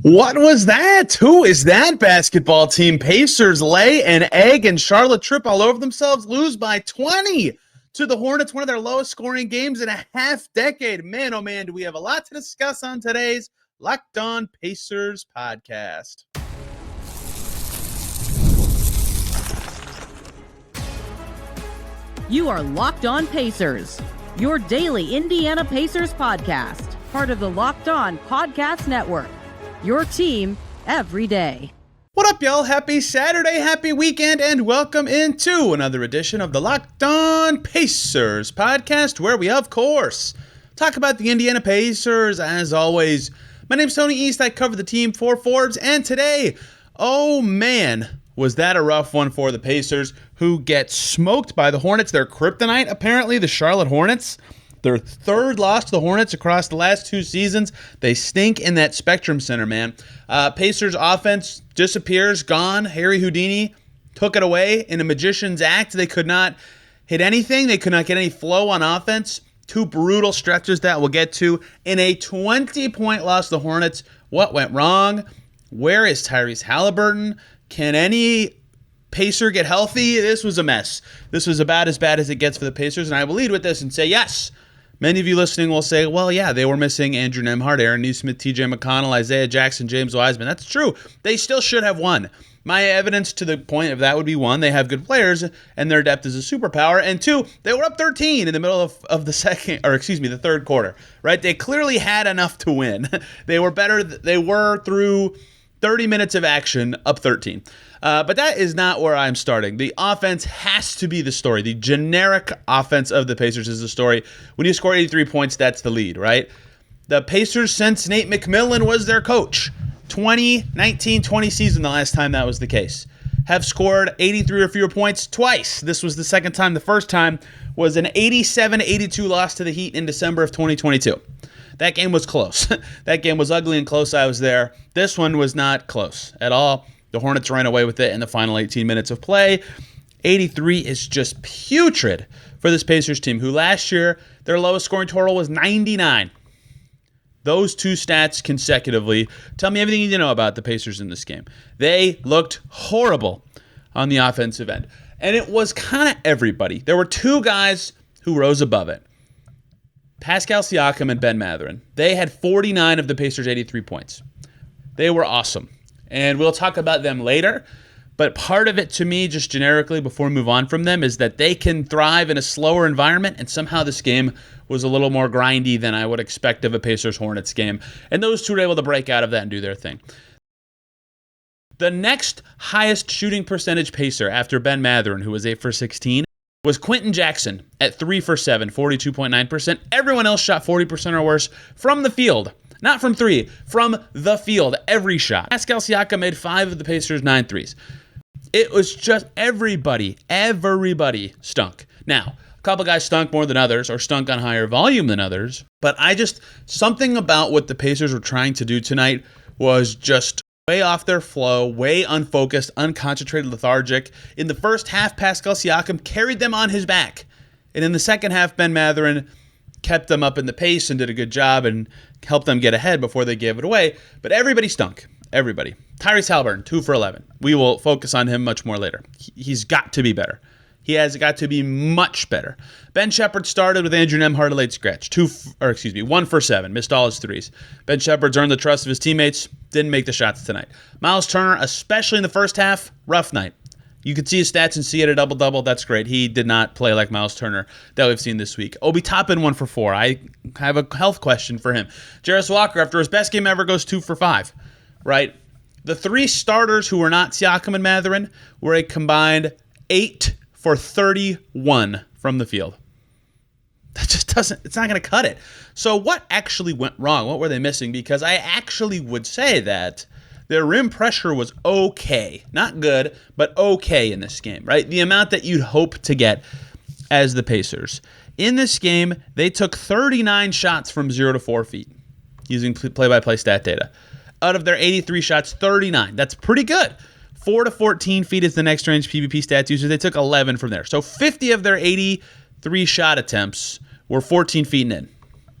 What was that? Who is that basketball team? Pacers lay an egg and Charlotte trip all over themselves, lose by 20 to the Hornets, one of their lowest scoring games in a half decade. Man, oh man, do we have a lot to discuss on today's Locked On Pacers podcast. You are Locked On Pacers, your daily Indiana Pacers podcast, part of the Locked On Podcast Network. Your team every day. What up, y'all? Happy Saturday, happy weekend, and welcome into another edition of the Locked On Pacers podcast, where we, of course, talk about the Indiana Pacers. As always, my name's Tony East. I cover the team for Forbes, and today, oh man, was that a rough one for the Pacers, who get smoked by the Hornets. Their kryptonite, apparently, the Charlotte Hornets. Their third loss to the Hornets across the last two seasons. They stink in that Spectrum Center, man. Pacers offense disappears, gone. Harry Houdini took it away in a magician's act. They could not hit anything. They could not get any flow on offense. Two brutal stretches that we'll get to. In a 20-point loss to the Hornets, what went wrong? Where is Tyrese Haliburton? Can any Pacer get healthy? This was a mess. This was about as bad as it gets for the Pacers, and I will lead with this and say yes. Many of you listening will say, well, yeah, they were missing Andrew Nembhard, Aaron Nesmith, TJ McConnell, Isaiah Jackson, James Wiseman. That's true. They still should have won. My evidence to the point of that would be, one, they have good players and their depth is a superpower, and two, they were up 13 in the middle of the third quarter, right? They clearly had enough to win. They were better. They were through 30 minutes of action up 13. But that is not where I'm starting. The offense has to be the story. The generic offense of the Pacers is the story. When you score 83 points, that's the lead, right? The Pacers, since Nate McMillan was their coach, 2019-20 season, the last time that was the case, have scored 83 or fewer points twice. This was the second time. The first time was an 87-82 loss to the Heat in December of 2022. That game was close. That game was ugly and close. I was there. This one was not close at all. The Hornets ran away with it in the final 18 minutes of play. 83 is just putrid for this Pacers team, who last year, their lowest scoring total was 99. Those two stats consecutively tell me everything you need to know about the Pacers in this game. They looked horrible on the offensive end. And it was kind of everybody. There were two guys who rose above it. Pascal, Siakam, and Ben Mathurin. They had 49 of the Pacers' 83 points. They were awesome. And we'll talk about them later. But part of it to me, just generically, before we move on from them, is that they can thrive in a slower environment. And somehow this game was a little more grindy than I would expect of a Pacers-Hornets game. And those two were able to break out of that and do their thing. The next highest shooting percentage Pacer after Ben Mathurin, who was 8 for 16, was Quentin Jackson at 3 for 7, 42.9%. Everyone else shot 40% or worse from the field. Not from three, from the field, every shot. Pascal Siakam made 5 of the Pacers' 9 threes. It was just everybody stunk. Now, a couple guys stunk more than others or stunk on higher volume than others, but something about what the Pacers were trying to do tonight was just way off their flow, way unfocused, unconcentrated, lethargic. In the first half, Pascal Siakam carried them on his back. And in the second half, Ben Mathurin kept them up in the pace and did a good job and helped them get ahead before they gave it away. But everybody stunk. Everybody. Tyrese Haliburton, 2 for 11. We will focus on him much more later. He's got to be better. He has got to be much better. Ben Shepherd started with Andrew Nembhard a late scratch. 1 for 7. Missed all his threes. Ben Shepherd's earned the trust of his teammates. Didn't make the shots tonight. Myles Turner, especially in the first half, rough night. You could see his stats and see it a double-double. That's great. He did not play like Myles Turner that we've seen this week. Obi Toppin, 1 for 4. I have a health question for him. Jarris Walker, after his best game ever, goes 2 for 5. Right? The three starters who were not Siakam and Mathurin were a combined 8 for 31 from the field. That just it's not going to cut it. So what actually went wrong? What were they missing? Because I actually would say that their rim pressure was okay. Not good, but okay in this game, right? The amount that you'd hope to get as the Pacers. In this game, they took 39 shots from 0 to 4 feet using play-by-play stat data. Out of their 83 shots, 39. That's pretty good. 4 to 14 feet is the next range PvP stats user. They took 11 from there. So 50 of their 83 shot attempts were 14 feet and in.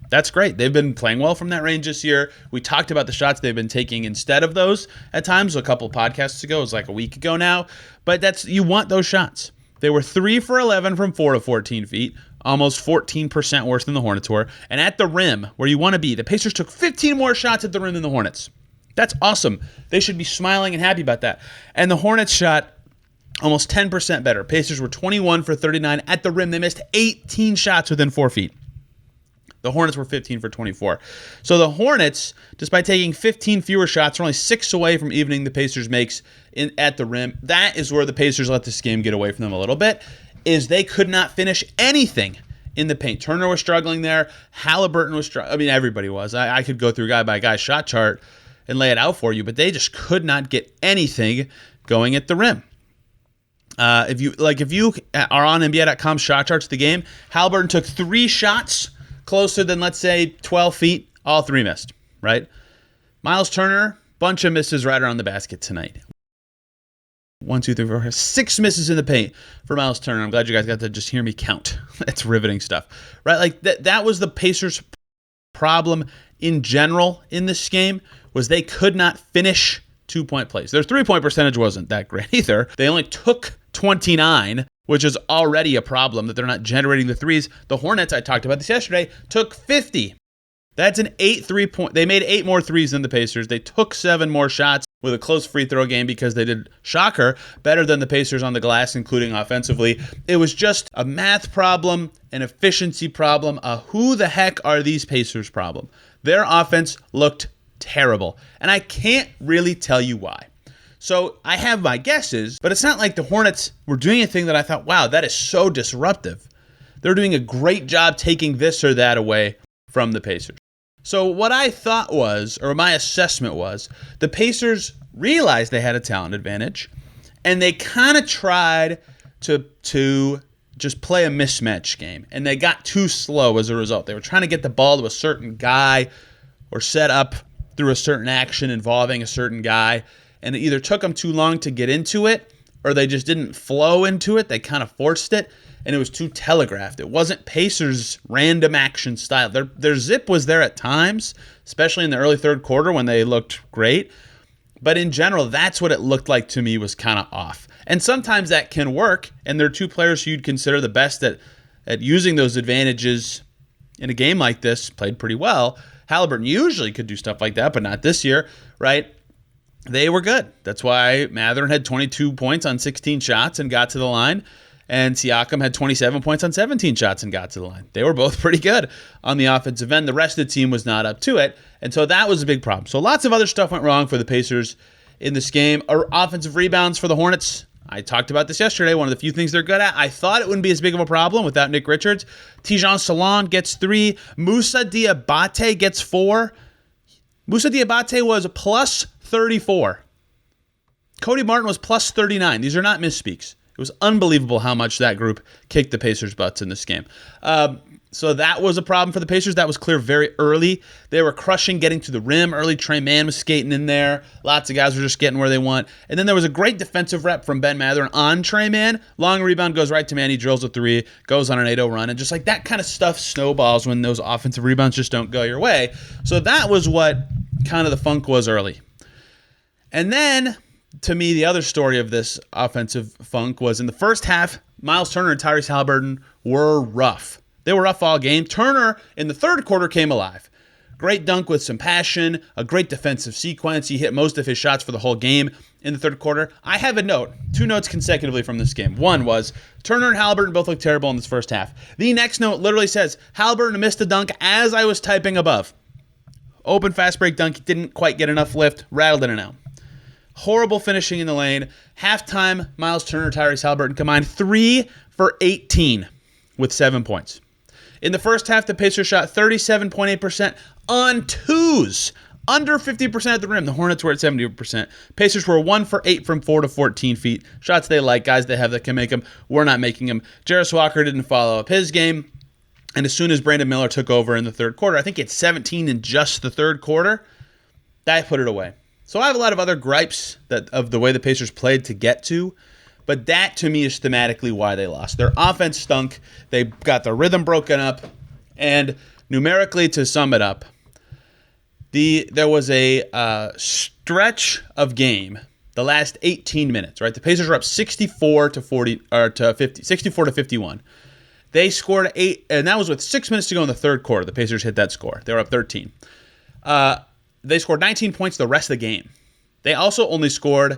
That's great. They've been playing well from that range this year. We talked about the shots they've been taking instead of those at times a couple of podcasts ago. It was like a week ago now. But you want those shots. They were 3 for 11 from 4 to 14 feet, almost 14% worse than the Hornets were. And at the rim, where you want to be, the Pacers took 15 more shots at the rim than the Hornets. That's awesome. They should be smiling and happy about that. And the Hornets shot almost 10% better. Pacers were 21 for 39 at the rim. They missed 18 shots within 4 feet. The Hornets were 15 for 24. So the Hornets, despite taking 15 fewer shots, are only 6 away from evening the Pacers makes at the rim. That is where the Pacers let this game get away from them a little bit, is they could not finish anything in the paint. Turner was struggling there. Haliburton was struggling. I mean, everybody was. I could go through guy by guy shot chart and lay it out for you, but they just could not get anything going at the rim. If you are on NBA.com shot charts of the game, Haliburton took 3 shots closer than, let's say, 12 feet. All 3 missed, right? Myles Turner, bunch of misses right around the basket tonight. 1, 2, 3, 4, 6 misses in the paint for Myles Turner. I'm glad you guys got to just hear me count. That's riveting stuff, right? Like that was the Pacers' problem in general in this game, was they could not finish 2-point plays. Their 3-point percentage wasn't that great either. They only took 29, which is already a problem that they're not generating the threes. The Hornets, I talked about this yesterday, took 50. That's an 8 3-point. They made 8 more threes than the Pacers. They took 7 more shots with a close free throw game because they did, shocker, better than the Pacers on the glass, including offensively. It was just a math problem, an efficiency problem, a who the heck are these Pacers problem. Their offense looked terrible, and I can't really tell you why. So I have my guesses, but it's not like the Hornets were doing anything that I thought, wow, that is so disruptive. They're doing a great job taking this or that away from the Pacers. So what I thought was, or my assessment was, the Pacers realized they had a talent advantage, and they kind of tried to just play a mismatch game, and they got too slow as a result. They were trying to get the ball to a certain guy or set up through a certain action involving a certain guy, and it either took them too long to get into it, or they just didn't flow into it. They kind of forced it, and it was too telegraphed. It wasn't Pacers' random action style. Their zip was there at times, especially in the early third quarter when they looked great. But in general, that's what it looked like to me was kind of off. And sometimes that can work, and there are 2 players who you'd consider the best at using those advantages in a game like this, played pretty well. Haliburton usually could do stuff like that, but not this year, right? They were good. That's why Mathurin had 22 points on 16 shots and got to the line, and Siakam had 27 points on 17 shots and got to the line. They were both pretty good on the offensive end. The rest of the team was not up to it, and so that was a big problem. So lots of other stuff went wrong for the Pacers in this game. Offensive rebounds for the Hornets. I talked about this yesterday. One of the few things they're good at. I thought it wouldn't be as big of a problem without Nick Richards. Tijan Salon gets 3. Moussa Diabate gets 4. Moussa Diabate was plus 34. Cody Martin was plus 39. These are not misspeaks. It was unbelievable how much that group kicked the Pacers' butts in this game. So that was a problem for the Pacers. That was clear very early. They were crushing getting to the rim early. Trey Mann was skating in there. Lots of guys were just getting where they want. And then there was a great defensive rep from Ben Mathurin on Trey Mann. Long rebound goes right to Mann. He drills a 3, goes on an 8-0 run. And just like that kind of stuff snowballs when those offensive rebounds just don't go your way. So that was what kind of the funk was early. And then, to me, the other story of this offensive funk was in the first half, Myles Turner and Tyrese Haliburton were rough. They were rough all game. Turner, in the third quarter, came alive. Great dunk with some passion, a great defensive sequence. He hit most of his shots for the whole game in the third quarter. I have a note, 2 notes consecutively from this game. One was, Turner and Haliburton both looked terrible in this first half. The next note literally says, Haliburton missed a dunk as I was typing above. Open fast break dunk, didn't quite get enough lift, rattled in and out. Horrible finishing in the lane. Halftime, Myles Turner, Tyrese Haliburton combined 3 for 18 with 7 points. In the first half, the Pacers shot 37.8% on 2s, under 50% at the rim. The Hornets were at 70%. Pacers were 1 for 8 from 4 to 14 feet. Shots they like, guys they have that can make them. We're not making them. Jarris Walker didn't follow up his game. And as soon as Brandon Miller took over in the third quarter, I think he had 17 in just the third quarter, that put it away. So I have a lot of other gripes of the way the Pacers played to get to, but that to me is thematically why they lost. Their offense stunk. They got their rhythm broken up, and numerically, to sum it up, there was a stretch of game, the last 18 minutes, right? The Pacers were up 64 to 51. They scored 8, and that was with 6 minutes to go in the third quarter. The Pacers hit that score. They were up 13. They scored 19 points the rest of the game. They also only scored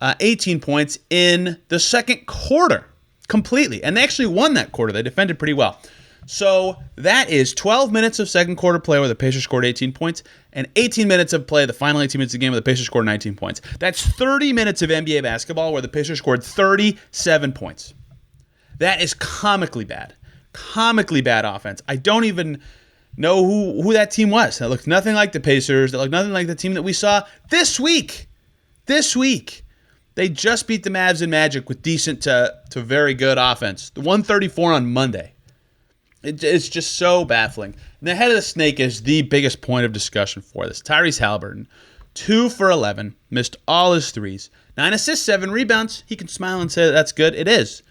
18 points in the second quarter completely, and they actually won that quarter. They defended pretty well. So that is 12 minutes of second quarter play where the Pacers scored 18 points, and 18 minutes of play, the final 18 minutes of the game where the Pacers scored 19 points. That's 30 minutes of NBA basketball where the Pacers scored 37 points. That is comically bad. Comically bad offense. I don't even know who that team was. That looked nothing like the Pacers. That looked nothing like the team that we saw this week. This week. They just beat the Mavs in Magic with decent to very good offense. The 134 on Monday. It's just so baffling. And the head of the snake is the biggest point of discussion for this. Tyrese Haliburton, 2 for 11, missed all his threes. 9 assists, 7 rebounds. He can smile and say that's good. It is.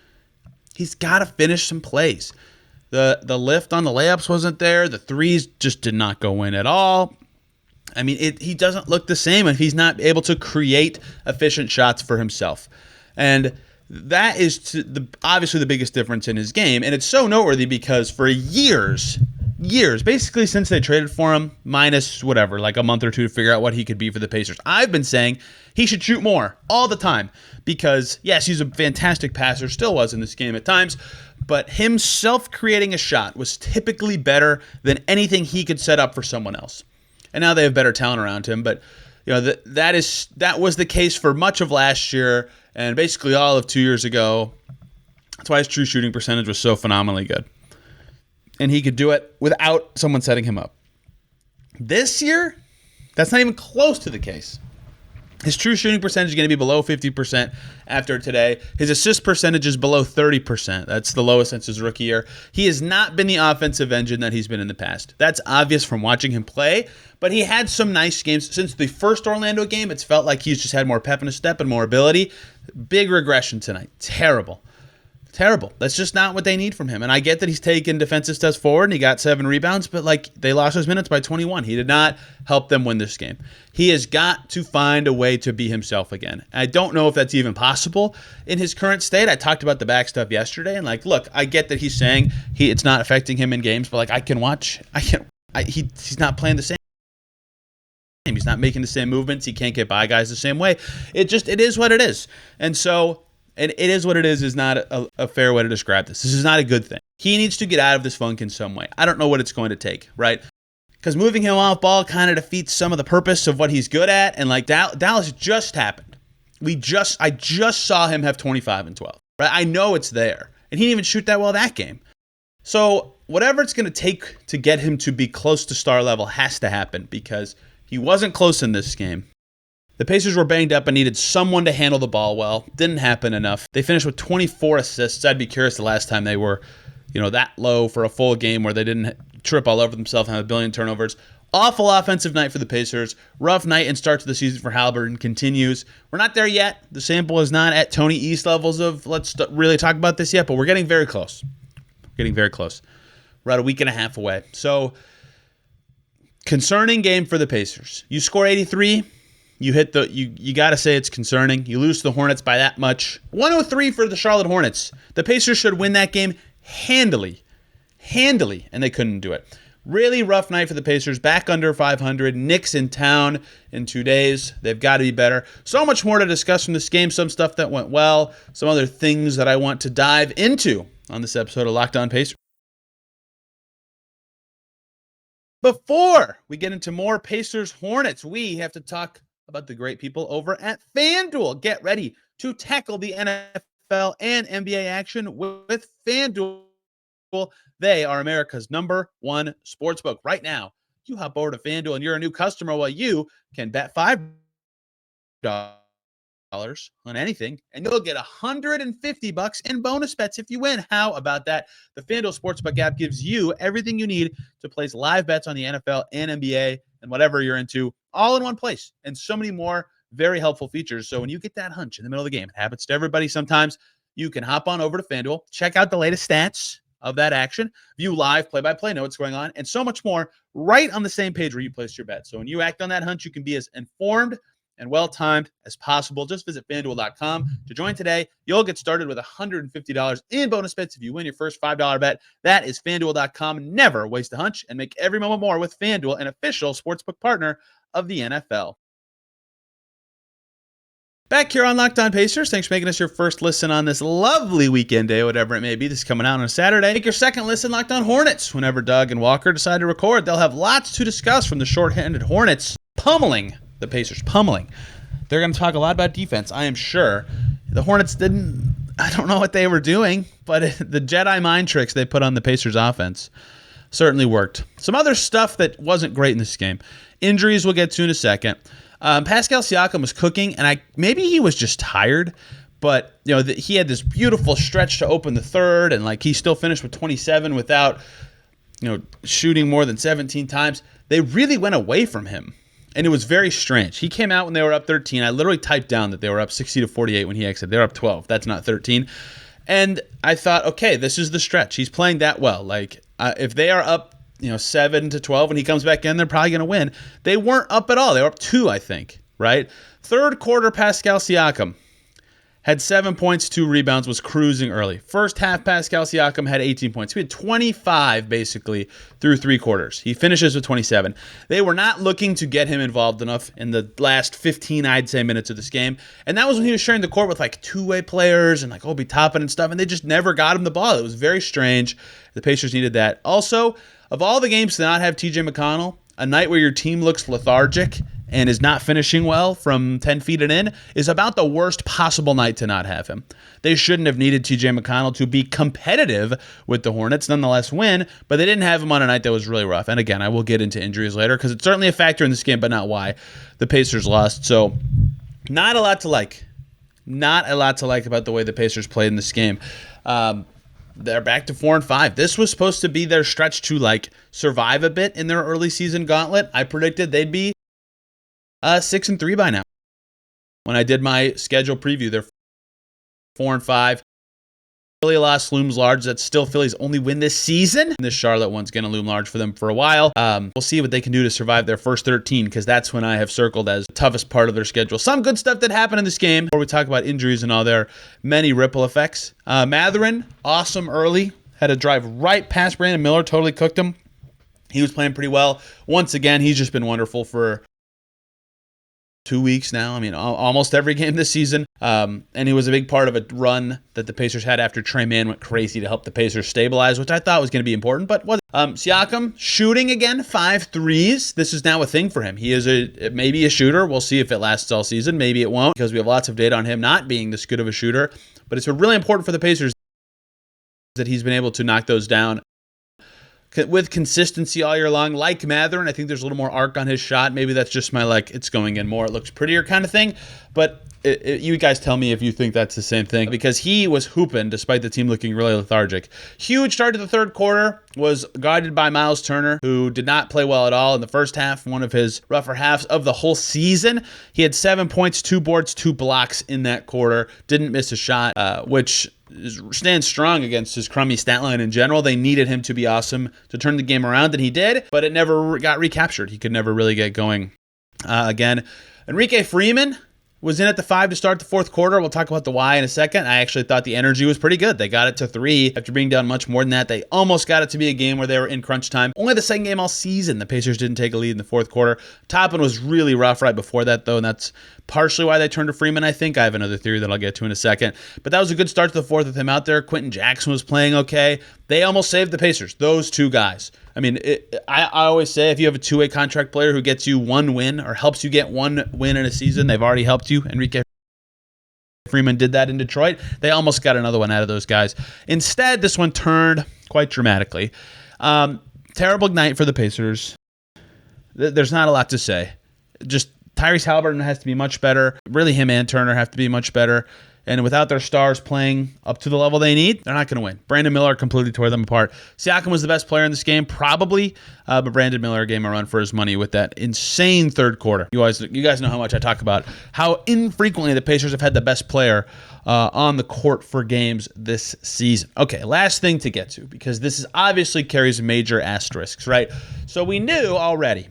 He's got to finish some plays. The lift on the layups wasn't there. The threes just did not go in at all. I mean, he doesn't look the same if he's not able to create efficient shots for himself. And that is obviously the biggest difference in his game. And it's so noteworthy because for years, basically since they traded for him, minus whatever, like a month or two to figure out what he could be for the Pacers, I've been saying he should shoot more all the time because, yes, he's a fantastic passer, still was in this game at times, but himself creating a shot was typically better than anything he could set up for someone else. And now they have better talent around him, but you know that was the case for much of last year and basically all of 2 years ago. That's why his true shooting percentage was so phenomenally good. And he could do it without someone setting him up. This year, that's not even close to the case. His true shooting percentage is going to be below 50% after today. His assist percentage is below 30%. That's the lowest since his rookie year. He has not been the offensive engine that he's been in the past. That's obvious from watching him play, but he had some nice games. Since the first Orlando game, it's felt like he's just had more pep in his step and more ability. Big regression tonight. Terrible. That's just not what they need from him. And I get that he's taken defensive steps forward and he got 7 rebounds, but like they lost his minutes by 21. He did not help them win this game. He has got to find a way to be himself again. I don't know if that's even possible in his current state. I talked about the back stuff yesterday and like, look, I get that he's saying it's not affecting him in games, but like I can watch. He's not playing the same. He's not making the same movements. He can't get by guys the same way. It is what it is. And so it is what it is not a fair way to describe this. This is not a good thing. He needs to get out of this funk in some way. I don't know what it's going to take, right? Because moving him off ball kind of defeats some of the purpose of what he's good at. And like Dallas just happened. I just saw him have 25 and 12. Right? I know it's there. And he didn't even shoot that well that game. So whatever it's going to take to get him to be close to star level has to happen because he wasn't close in this game. The Pacers were banged up and needed someone to handle the ball well. Didn't happen enough. They finished with 24 assists. I'd be curious the last time they were, that low for a full game where they didn't trip all over themselves and have a billion turnovers. Awful offensive night for the Pacers. Rough night and start to the season for Haliburton continues. We're not there yet. The sample is not at Tony East levels of let's really talk about this yet, but we're getting very close. We're about a week and a half away. So, concerning game for the Pacers. You score 83. You got to say it's concerning. You lose to the Hornets by that much. 103 for the Charlotte Hornets. The Pacers should win that game handily, and they couldn't do it. Really rough night for the Pacers. Back under 500. Knicks in town in 2 days. They've got to be better. So much more to discuss from this game. Some stuff that went well. Some other things that I want to dive into on this episode of Locked On Pacers. Before we get into more Pacers Hornets, we have to talk about the great people over at FanDuel. Get ready to tackle the NFL and NBA action with FanDuel. They are America's #1 sportsbook. Right now, you hop over to FanDuel and you're a new customer. Well, you can bet $5 on anything, and you'll get $150 in bonus bets if you win. How about that? The FanDuel Sportsbook app gives you everything you need to place live bets on the NFL and NBA and whatever you're into, all in one place, and so many more very helpful features. So when you get that hunch in the middle of the game, it happens to everybody sometimes, you can hop on over to FanDuel, check out the latest stats, of that action, view live play-by-play, know what's going on, and so much more right on the same page where you place your bet. So when you act on that hunch, you can be as informed and well-timed as possible. Just visit FanDuel.com to join today. You'll get started with $150 in bonus bets if you win your first $5 bet. That is FanDuel.com. Never waste a hunch and make every moment more with FanDuel, an official sportsbook partner of the NFL. Back here on Locked On Pacers. Thanks for making us your first listen on this lovely weekend day, whatever it may be. This is coming out on a Saturday. Make your second listen Locked On Hornets. Whenever Doug and Walker decide to record, they'll have lots to discuss from the short-handed Hornets pummeling the Pacers. Pummeling. They're going to talk a lot about defense, I am sure. The Hornets I don't know what they were doing, but the Jedi mind tricks they put on the Pacers offense certainly worked. Some other stuff that wasn't great in this game. Injuries we'll get to in a second. Pascal Siakam was cooking, and maybe he was just tired, but he had this beautiful stretch to open the third, and he still finished with 27 without shooting more than 17 times. They really went away from him, and it was very strange. He came out when they were up 13. I literally typed down that they were up 60-48 when he exited. They were up 12. That's not 13. And I thought, okay, this is the stretch. He's playing that well. If they are up 7-12 when he comes back in, they're probably going to win. They weren't up at all. They were up 2, I think, right? Third quarter, Pascal Siakam had 7 points, 2 rebounds, was cruising early. First half, Pascal Siakam had 18 points. He had 25, basically, through 3 quarters. He finishes with 27. They were not looking to get him involved enough in the last 15, I'd say, minutes of this game. And that was when he was sharing the court with, two-way players and, Obi Toppin and stuff, and they just never got him the ball. It was very strange. The Pacers needed that. Also, of all the games to not have TJ McConnell, a night where your team looks lethargic and is not finishing well from 10 feet and in is about the worst possible night to not have him. They shouldn't have needed TJ McConnell to be competitive with the Hornets, nonetheless win, but they didn't have him on a night that was really rough. And again, I will get into injuries later because it's certainly a factor in this game, but not why the Pacers lost. So not a lot to like. Not a lot to like about the way the Pacers played in this game. They're back to 4-5. This was supposed to be their stretch to survive a bit in their early season gauntlet. I predicted they'd be 6-3 by now. When I did my schedule preview, they're 4-5. Philly loss looms large. That's still Philly's only win this season. This Charlotte one's going to loom large for them for a while. We'll see what they can do to survive their first 13 because that's when I have circled as the toughest part of their schedule. Some good stuff that happened in this game before we talk about injuries and all their many ripple effects. Mathurin, awesome early. Had a drive right past Brandon Miller. Totally cooked him. He was playing pretty well. Once again, he's just been wonderful for 2 weeks now. I mean, almost every game this season. And he was a big part of a run that the Pacers had after Trey Mann went crazy to help the Pacers stabilize, which I thought was going to be important, but wasn't. Siakam shooting again, 5 threes. This is now a thing for him. He is maybe a shooter. We'll see if it lasts all season. Maybe it won't because we have lots of data on him not being this good of a shooter. But it's really important for the Pacers that he's been able to knock those down with consistency all year long. Like Mathurin, I think there's a little more arc on his shot. Maybe that's just my it's going in more, it looks prettier kind of thing. But you guys tell me if you think that's the same thing, because he was hooping despite the team looking really lethargic. Huge start to the third quarter, was guided by Myles Turner, who did not play well at all in the first half, one of his rougher halves of the whole season. He had 7 points, 2 boards, 2 blocks in that quarter. Didn't miss a shot, which stands strong against his crummy stat line in general. They needed him to be awesome to turn the game around, and he did, but it never got recaptured. He could never really get going again. Enrique Freeman was in at the 5 to start the fourth quarter. We'll talk about the why in a second. I actually thought the energy was pretty good. They got it to 3 after being down much more than that. They almost got it to be a game where they were in crunch time. Only the second game all season, the Pacers didn't take a lead in the fourth quarter. Toppin was really rough right before that, though, and that's partially why they turned to Freeman, I think. I have another theory that I'll get to in a second. But that was a good start to the fourth with him out there. Quentin Jackson was playing okay. They almost saved the Pacers, those two guys. I mean, I always say if you have a two-way contract player who gets you one win or helps you get one win in a season, they've already helped you. Enrique Freeman did that in Detroit. They almost got another one out of those guys. Instead, this one turned quite dramatically. Terrible night for the Pacers. There's not a lot to say. Just Tyrese Haliburton has to be much better. Really, him and Turner have to be much better. And without their stars playing up to the level they need, they're not going to win. Brandon Miller completely tore them apart. Siakam was the best player in this game, probably, but Brandon Miller gave him a run for his money with that insane third quarter. You guys know how much I talk about how infrequently the Pacers have had the best player on the court for games this season. Okay, last thing to get to, because this is obviously carries major asterisks, right? So we knew already,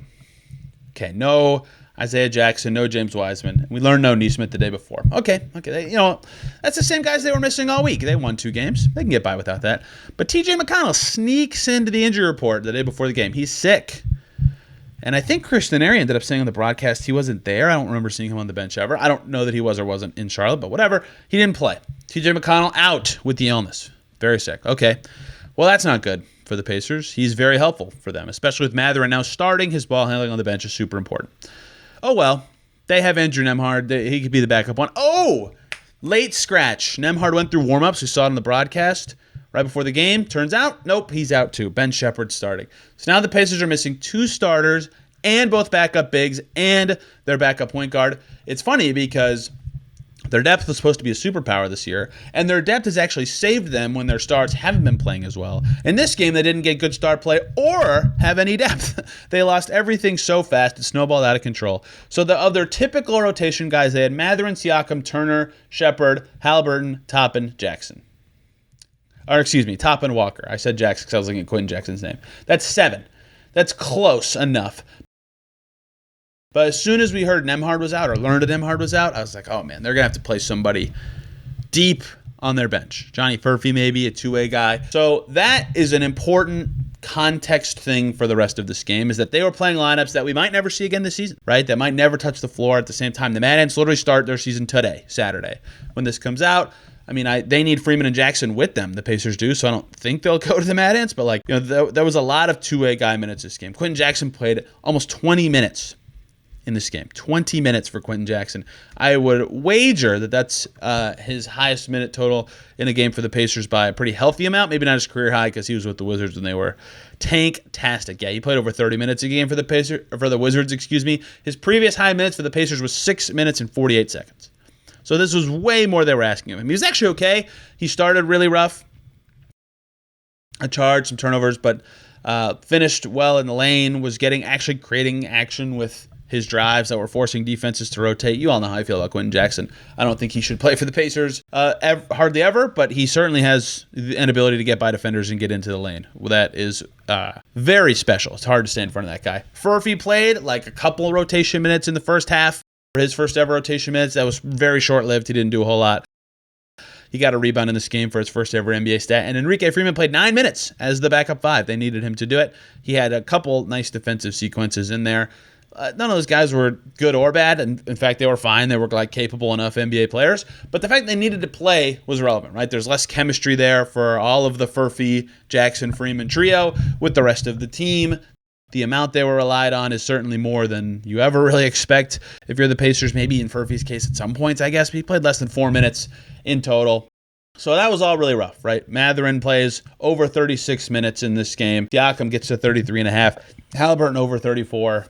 okay, no Isaiah Jackson, no James Wiseman. We learned no Nesmith the day before. Okay, that's the same guys they were missing all week. They won 2 games. They can get by without that. But TJ McConnell sneaks into the injury report the day before the game. He's sick. And I think Christian Arian ended up saying on the broadcast he wasn't there. I don't remember seeing him on the bench ever. I don't know that he was or wasn't in Charlotte, but whatever. He didn't play. TJ McConnell out with the illness. Very sick. Okay. Well, that's not good for the Pacers. He's very helpful for them, especially with Mathurin now starting. His ball handling on the bench is super important. Oh, well, they have Andrew Nembhard. He could be the backup one. Oh, late scratch. Nembhard went through warm-ups. We saw it on the broadcast right before the game. Turns out, nope, he's out too. Ben Shepherd's starting. So now the Pacers are missing 2 starters and both backup bigs and their backup point guard. It's funny because their depth was supposed to be a superpower this year, and their depth has actually saved them when their stars haven't been playing as well. In this game, they didn't get good star play or have any depth. They lost everything so fast, it snowballed out of control. So of their typical rotation guys, they had Mathurin, Siakam, Turner, Shepherd, Haliburton, Toppin, Jackson. Or excuse me, Toppin, Walker. I said Jackson because I was looking at Quentin Jackson's name. That's 7. That's close enough. But as soon as we heard Nembhard was out or learned that Nembhard was out, I was like, oh, man, they're going to have to play somebody deep on their bench. Johnny Furphy maybe, a two-way guy. So that is an important context thing for the rest of this game, is that they were playing lineups that we might never see again this season, right? That might never touch the floor at the same time. The Mad Ants literally start their season today, Saturday. When this comes out, I mean, they need Freeman and Jackson with them, the Pacers do, so I don't think they'll go to the Mad Ants, but there was a lot of two-way guy minutes this game. Quentin Jackson played almost 20 minutes in this game. 20 minutes for Quentin Jackson. I would wager that that's his highest minute total in a game for the Pacers by a pretty healthy amount. Maybe not his career high because he was with the Wizards when they were tank-tastic. Yeah, he played over 30 minutes a game for the Wizards. His previous high minutes for the Pacers was 6 minutes and 48 seconds. So this was way more they were asking of him. He was actually okay. He started really rough. A charge, some turnovers, but finished well in the lane, was actually creating action with his drives that were forcing defenses to rotate. You all know how I feel about Quentin Jackson. I don't think he should play for the Pacers hardly ever, but he certainly has an ability to get by defenders and get into the lane. Well, that is very special. It's hard to stay in front of that guy. Furphy played like a couple rotation minutes in the first half. For his first ever rotation minutes, that was very short-lived. He didn't do a whole lot. He got a rebound in this game for his first ever NBA stat. And Enrique Freeman played 9 minutes as the backup 5. They needed him to do it. He had a couple nice defensive sequences in there. None of those guys were good or bad. And in fact, they were fine. They were capable enough NBA players. But the fact they needed to play was relevant, right? There's less chemistry there for all of the Furphy, Jackson, Freeman trio with the rest of the team. The amount they were relied on is certainly more than you ever really expect. If you're the Pacers, maybe in Furphy's case at some points, I guess. But he played less than 4 minutes in total. So that was all really rough, right? Mathurin plays over 36 minutes in this game. Siakam gets to 33.5. Haliburton over 34.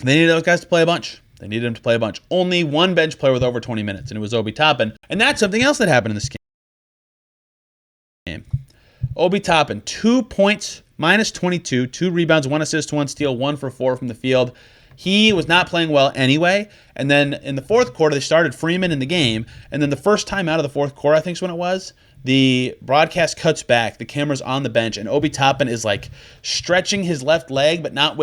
They needed those guys to play a bunch. Only one bench player with over 20 minutes, and it was Obi Toppin. And that's something else that happened in this game. Obi Toppin, 2 points, minus 22, 2 rebounds, 1 assist, 1 steal, 1 for 4 from the field. He was not playing well anyway. And then in the fourth quarter, they started Freeman in the game. And then the first time out of the fourth quarter, I think is when it was, the broadcast cuts back. The camera's on the bench, and Obi Toppin is stretching his left leg, but not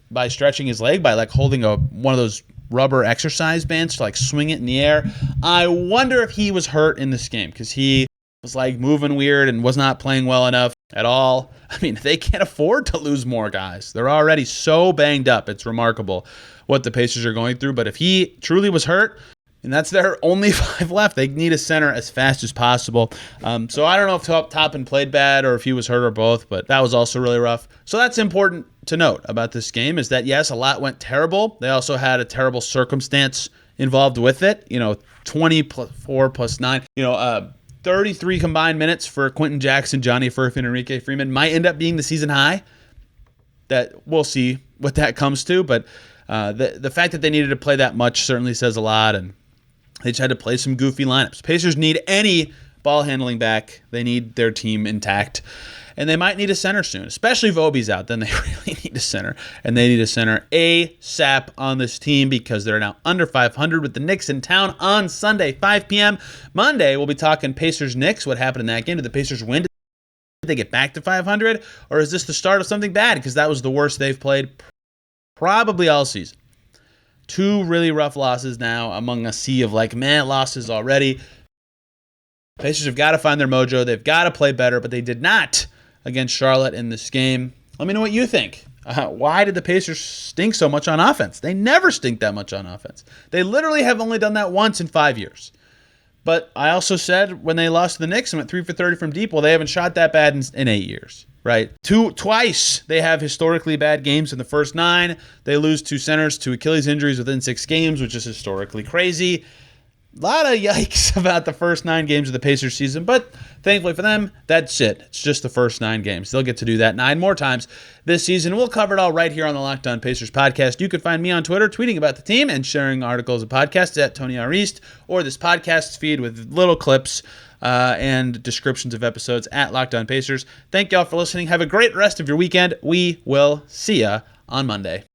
by stretching his leg, by holding one of those rubber exercise bands to swing it in the air. I wonder if he was hurt in this game because he was moving weird and was not playing well enough at all. I mean, they can't afford to lose more guys. They're already so banged up. It's remarkable what the Pacers are going through. But if he truly was hurt, and that's their only 5 left, they need a center as fast as possible. So I don't know if Toppin played bad or if he was hurt or both, but that was also really rough. So that's important to note about this game, is that, yes, a lot went terrible. They also had a terrible circumstance involved with it. 24 plus 9. 33 combined minutes for Quentin Jackson, Johnny Furphy, and Enrique Freeman might end up being the season high. That we'll see what that comes to, but the fact that they needed to play that much certainly says a lot. And They just had to play some goofy lineups. Pacers need any ball handling back. They need their team intact. And they might need a center soon, especially if Obi's out. Then they really need a center. And they need a center ASAP on this team because they're now under 500 with the Knicks in town on Sunday, 5 p.m. Monday, we'll be talking Pacers-Knicks. What happened in that game? Did the Pacers win? Did they get back to 500? Or is this the start of something bad? Because that was the worst they've played probably all season. 2 really rough losses now among a sea of losses already. Pacers have got to find their mojo. They've got to play better, but they did not against Charlotte in this game. Let me know what you think. Why did the Pacers stink so much on offense? They never stink that much on offense. They literally have only done that once in 5 years. But I also said when they lost to the Knicks and went 3 for 30 from deep, well, they haven't shot that bad in 8 years, right? Twice they have historically bad games in the first 9. They lose 2 centers to Achilles injuries within 6 games, which is historically crazy. A lot of yikes about the first 9 games of the Pacers season, but thankfully for them, that's it. It's just the first 9 games. They'll get to do that 9 more times this season. We'll cover it all right here on the Locked On Pacers podcast. You can find me on Twitter tweeting about the team and sharing articles and podcasts at Tony R. East, or this podcast feed with little clips and descriptions of episodes at Locked On Pacers. Thank y'all for listening. Have a great rest of your weekend. We will see ya on Monday.